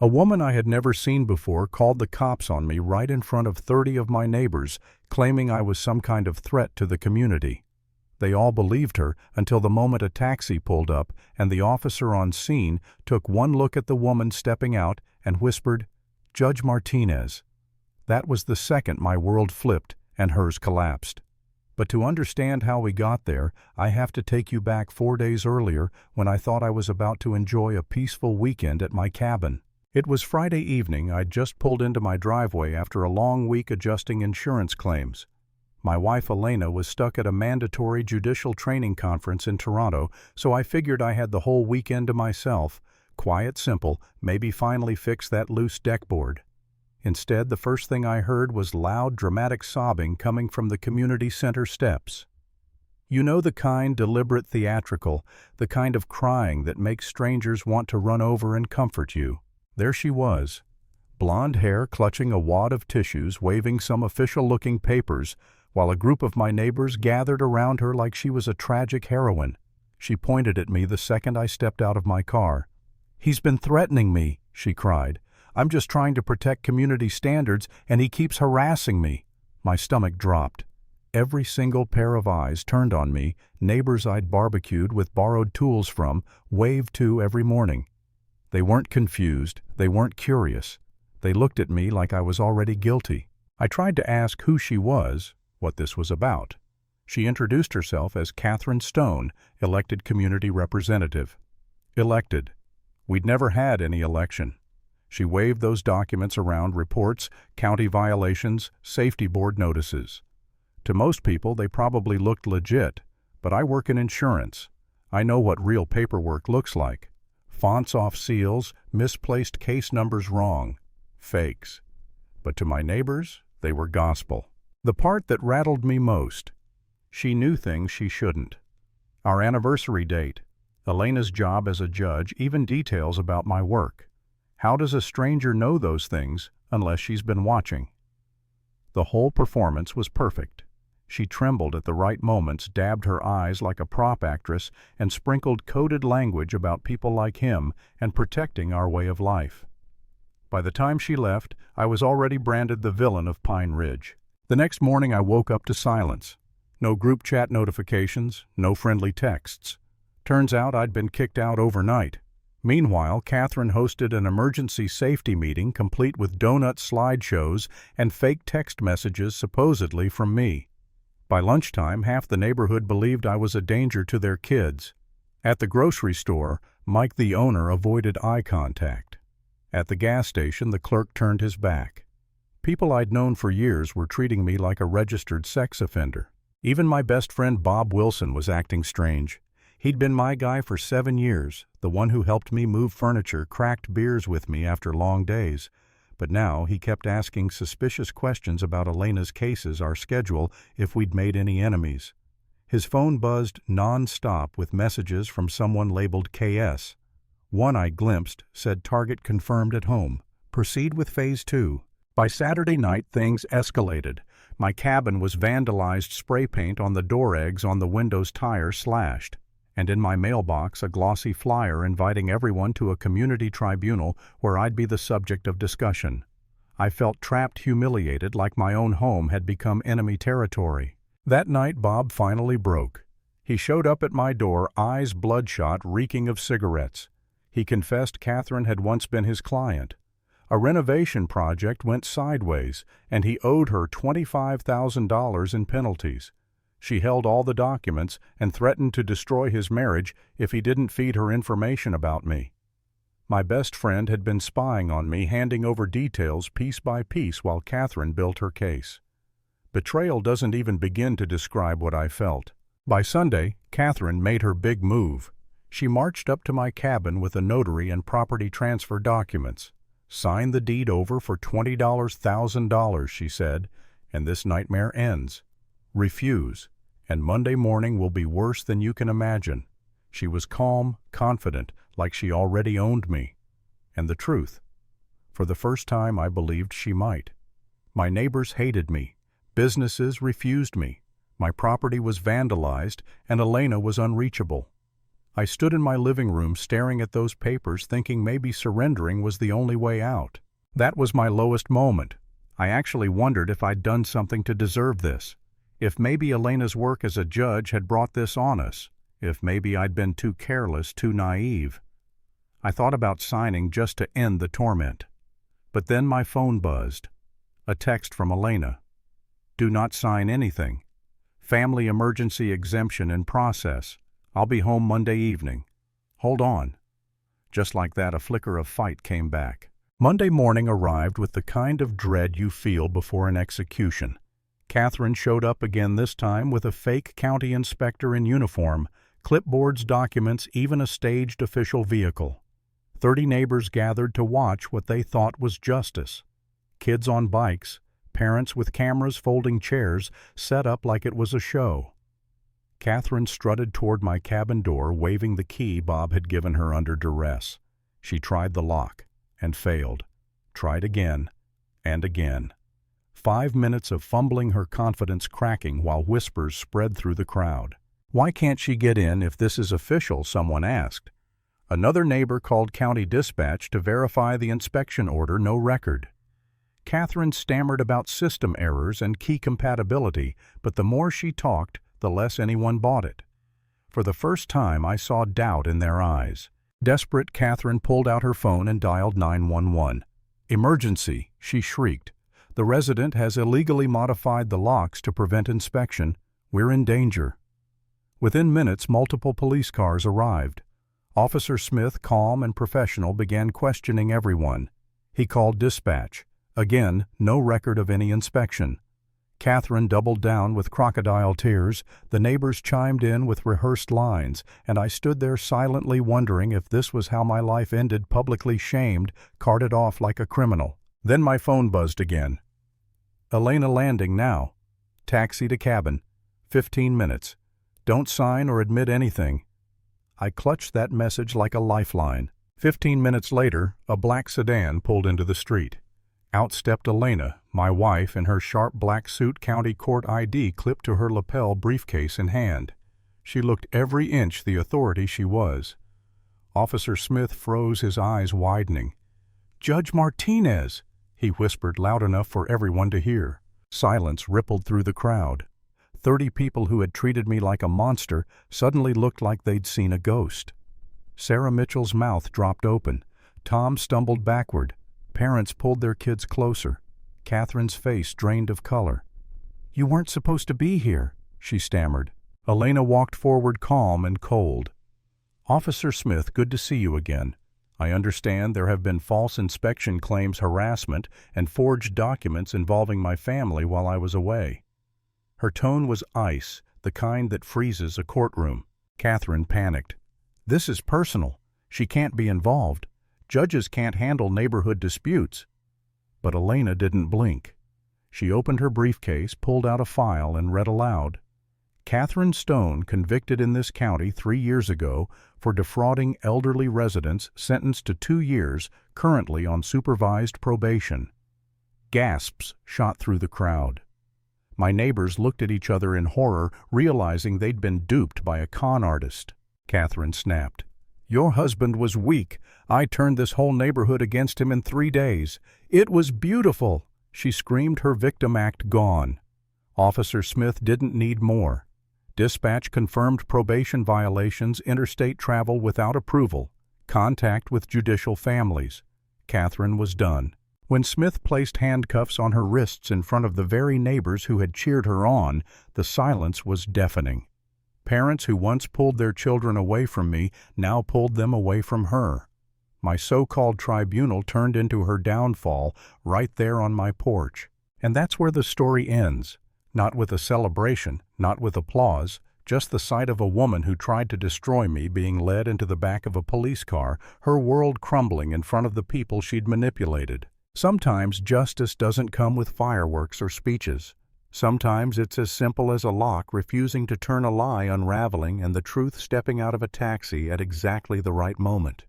A woman I had never seen before called the cops on me right in front of 30 of my neighbors, claiming I was some kind of threat to the community. They all believed her until the moment a taxi pulled up and the officer on scene took one look at the woman stepping out and whispered, "Judge Martinez." That was the second my world flipped and hers collapsed. But to understand how we got there, I have to take you back 4 days earlier when I thought I was about to enjoy a peaceful weekend at my cabin. It was Friday evening. I'd just pulled into my driveway after a long week adjusting insurance claims. My wife Elena was stuck at a mandatory judicial training conference in Toronto, so I figured I had the whole weekend to myself. Quiet, simple, maybe finally fix that loose deckboard. Instead, the first thing I heard was loud, dramatic sobbing coming from the community center steps. You know, the kind, deliberate, theatrical, the kind of crying that makes strangers want to run over and comfort you. There she was, blonde hair clutching a wad of tissues, waving some official-looking papers, while a group of my neighbors gathered around her like she was a tragic heroine. She pointed at me the second I stepped out of my car. "He's been threatening me," she cried. "I'm just trying to protect community standards, and he keeps harassing me." My stomach dropped. Every single pair of eyes turned on me, neighbors I'd barbecued with borrowed tools from, waved to every morning. They weren't confused, they weren't curious. They looked at me like I was already guilty. I tried to ask who she was, what this was about. She introduced herself as Catherine Stone, elected community representative. Elected. We'd never had any election. She waved those documents around: reports, county violations, safety board notices. To most people, they probably looked legit, but I work in insurance. I know what real paperwork looks like. Fonts off seals, misplaced case numbers wrong. Fakes. But to my neighbors, they were gospel. The part that rattled me most: she knew things she shouldn't. Our anniversary date, Elena's job as a judge, even details about my work. How does a stranger know those things unless she's been watching? The whole performance was perfect. She trembled at the right moments, dabbed her eyes like a prop actress, and sprinkled coded language about people like him and protecting our way of life. By the time she left, I was already branded the villain of Pine Ridge. The next morning I woke up to silence. No group chat notifications, no friendly texts. Turns out I'd been kicked out overnight. Meanwhile, Catherine hosted an emergency safety meeting complete with donut slideshows and fake text messages supposedly from me. By lunchtime, half the neighborhood believed I was a danger to their kids. At the grocery store, Mike, the owner, avoided eye contact. At the gas station, the clerk turned his back. People I'd known for years were treating me like a registered sex offender. Even my best friend Bob Wilson was acting strange. He'd been my guy for 7 years, the one who helped me move furniture, cracked beers with me after long days. But now he kept asking suspicious questions about Elena's cases, our schedule, if we'd made any enemies. His phone buzzed non-stop with messages from someone labeled KS. One I glimpsed said target confirmed at home. Proceed with phase 2. By Saturday night, things escalated. My cabin was vandalized, spray paint on the door eggs on the window's tire slashed. And in my mailbox a glossy flyer inviting everyone to a community tribunal where I'd be the subject of discussion. I felt trapped, humiliated, like my own home had become enemy territory. That night Bob finally broke. He showed up at my door, eyes bloodshot, reeking of cigarettes. He confessed Catherine had once been his client. A renovation project went sideways, and he owed her $25,000 in penalties. She held all the documents and threatened to destroy his marriage if he didn't feed her information about me. My best friend had been spying on me, handing over details piece by piece while Catherine built her case. Betrayal doesn't even begin to describe what I felt. By Sunday, Catherine made her big move. She marched up to my cabin with a notary and property transfer documents. "Sign the deed over for $20,000, she said, "and this nightmare ends. Refuse, and Monday morning will be worse than you can imagine." She was calm, confident, like she already owned me. And the truth. For the first time I believed she might. My neighbors hated me. Businesses refused me. My property was vandalized, and Elena was unreachable. I stood in my living room staring at those papers thinking maybe surrendering was the only way out. That was my lowest moment. I actually wondered if I'd done something to deserve this. If maybe Elena's work as a judge had brought this on us. If maybe I'd been too careless, too naive. I thought about signing just to end the torment. But then my phone buzzed. A text from Elena. Do not sign anything. Family emergency exemption in process. I'll be home Monday evening. Hold on. Just like that, a flicker of fight came back. Monday morning arrived with the kind of dread you feel before an execution. Catherine showed up again, this time with a fake county inspector in uniform, clipboards, documents, even a staged official vehicle. 30 neighbors gathered to watch what they thought was justice. Kids on bikes, parents with cameras, folding chairs, set up like it was a show. Catherine strutted toward my cabin door, waving the key Bob had given her under duress. She tried the lock and failed. Tried again and again. 5 minutes of fumbling, her confidence cracking while whispers spread through the crowd. Why can't she get in if this is official? Someone asked. Another neighbor called county dispatch to verify the inspection order, no record. Catherine stammered about system errors and key compatibility, but the more she talked, the less anyone bought it. For the first time, I saw doubt in their eyes. Desperate, Catherine pulled out her phone and dialed 911. Emergency, she shrieked. The resident has illegally modified the locks to prevent inspection. We're in danger. Within minutes, multiple police cars arrived. Officer Smith, calm and professional, began questioning everyone. He called dispatch. Again, no record of any inspection. Catherine doubled down with crocodile tears. The neighbors chimed in with rehearsed lines, and I stood there silently wondering if this was how my life ended, publicly shamed, carted off like a criminal. Then my phone buzzed again. Elena landing now. Taxi to cabin. 15 minutes. Don't sign or admit anything. I clutched that message like a lifeline. 15 minutes later, a black sedan pulled into the street. Out stepped Elena, my wife, in her sharp black suit, county court ID clipped to her lapel, briefcase in hand. She looked every inch the authority she was. Officer Smith froze, his eyes widening. "Judge Martinez," he whispered loud enough for everyone to hear. Silence rippled through the crowd. 30 people who had treated me like a monster suddenly looked like they'd seen a ghost. Sarah Mitchell's mouth dropped open. Tom stumbled backward. Parents pulled their kids closer. Catherine's face drained of color. "You weren't supposed to be here," she stammered. Elena walked forward, calm and cold. "Officer Smith, good to see you again. I understand there have been false inspection claims, harassment, and forged documents involving my family while I was away." Her tone was ice, the kind that freezes a courtroom. Catherine panicked. "This is personal. She can't be involved. Judges can't handle neighborhood disputes." But Elena didn't blink. She opened her briefcase, pulled out a file, and read aloud. "Catherine Stone, convicted in this county 3 years ago for defrauding elderly residents, sentenced to 2 years, currently on supervised probation." Gasps shot through the crowd. My neighbors looked at each other in horror, realizing they'd been duped by a con artist. Catherine snapped. "Your husband was weak. I turned this whole neighborhood against him in 3 days. It was beautiful," she screamed, her victim act gone. Officer Smith didn't need more. Dispatch confirmed probation violations, interstate travel without approval, contact with judicial families. Catherine was done. When Smith placed handcuffs on her wrists in front of the very neighbors who had cheered her on, the silence was deafening. Parents who once pulled their children away from me now pulled them away from her. My so-called tribunal turned into her downfall right there on my porch. And that's where the story ends. Not with a celebration, not with applause, just the sight of a woman who tried to destroy me being led into the back of a police car, her world crumbling in front of the people she'd manipulated. Sometimes justice doesn't come with fireworks or speeches. Sometimes it's as simple as a lock refusing to turn, a lie unraveling, and the truth stepping out of a taxi at exactly the right moment.